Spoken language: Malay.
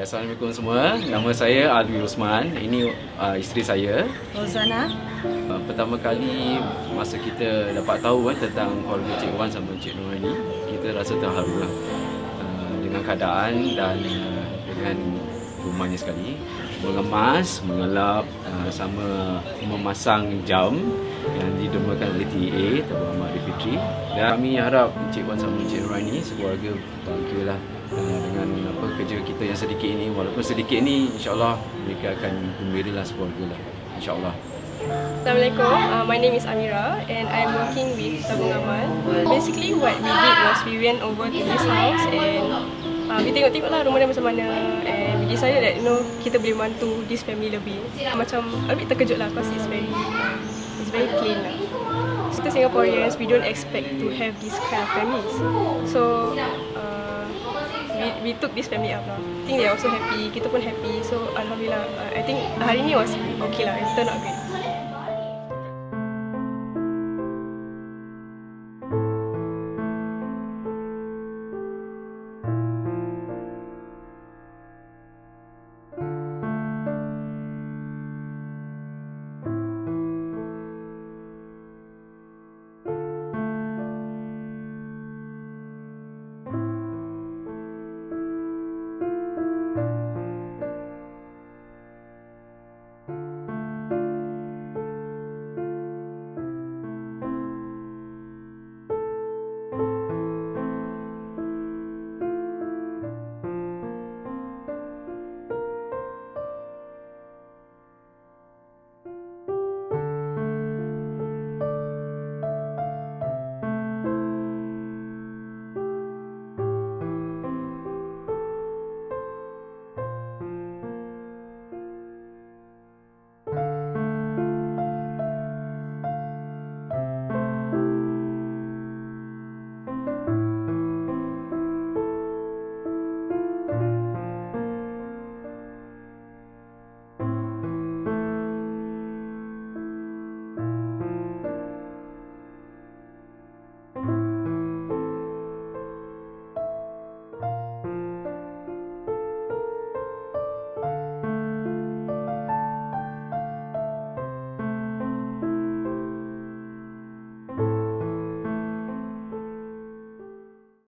Assalamualaikum semua. Nama saya Alwi Osman. Ini isteri saya, Rozana. Pertama kali masa kita dapat tahu tentang keluarga Cik Wan sama Cik Nuraini, kita rasa terharu dengan keadaan dan dengan rumahnya sekali. Mengemas, mengelap, sama memasang jam yang didomakan oleh TA Tuan Muhammad Arif Fitri. Dan kami harap Cik Wan sama Cik Nuraini sekeluarga bahagialah dengan kerja kita yang sedikit ini. Walaupun sedikit ni, insyaAllah mereka akan gembiralah sekeluarga lah, insyaAllah. Assalamualaikum, my name is Amira and I'm working with Tabung Amal. Basically what we did was we went over to this house and we tengok-tengok lah rumah dia macam mana, and we decided that kita boleh bantu this family lebih. Macam a bit terkejut lah because it's very plain lah. Kita Singaporeans, we don't expect to have this kind of families. So we took this family up lah. I think they are also happy, kita pun happy. So Alhamdulillah, I think hari ni was okay lah, it turned out great.